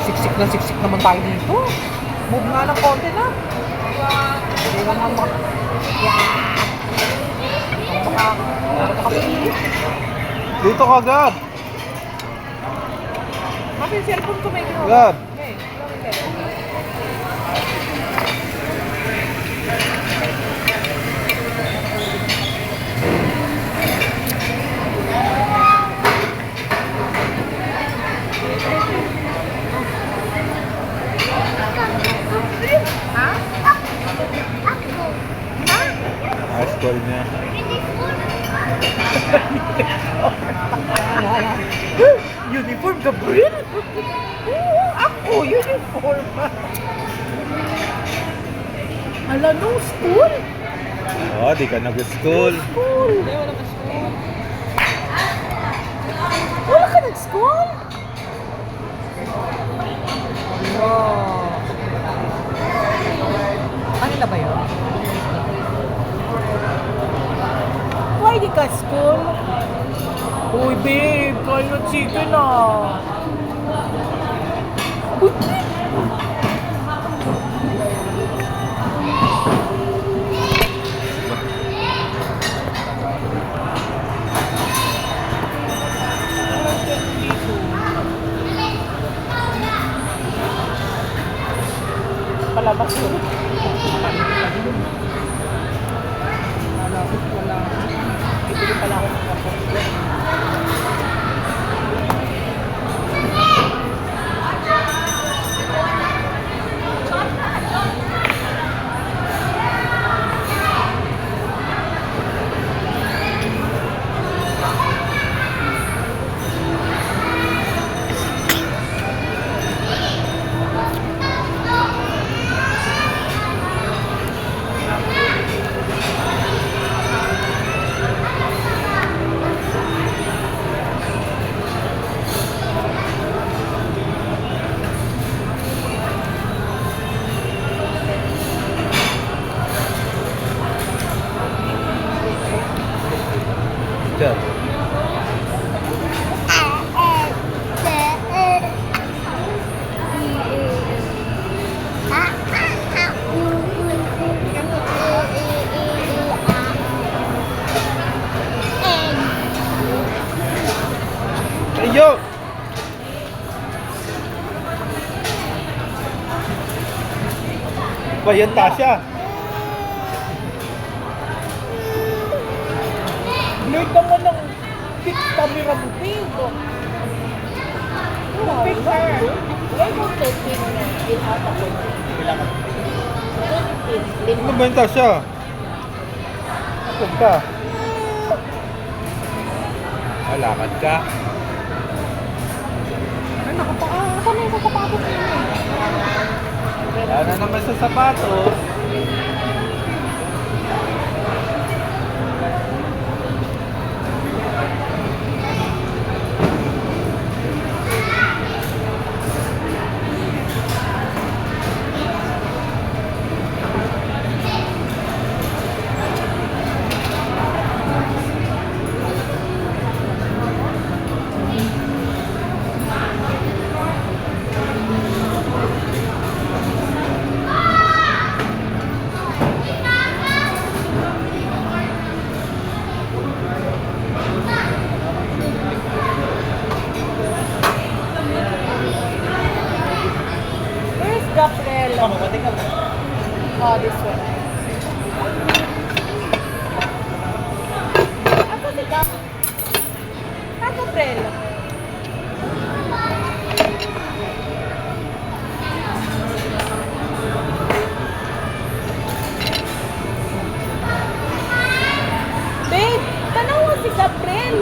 Siksik na siksik naman tayo dito. Move nga ng konti na. Hindi naman makapilit. Dito ka agad. Mami, yung cellphone ko may ginawa. Agad. Okay, cellphone. Ice call niya. Uniform, Gabriel? Oo, ako, uniform. Hala, no school? Oh, di ka nag-school. School. Hindi, wala ka school. Wala ka nag-school? Wow. Kanila ba yun? Why di ka school? Uy, babe, kain na chicken ah. Uy, palabas ko. Wala. Ibili pala ako ng kapot. Diyan. Ayo! Ba yan, Tasha? Late naman ng big camera mo, babe. Picture. Why don't you take it out of it? Ano ba yan, Tasha? Saan ka? Lakad ka? Ay, nakapaka na yung sapatos niya. Wala na naman sa sapatos. Gabriel. Oh, this one. Ako si Gabriel. Gabriel. Babe, tanaw si Gabriel.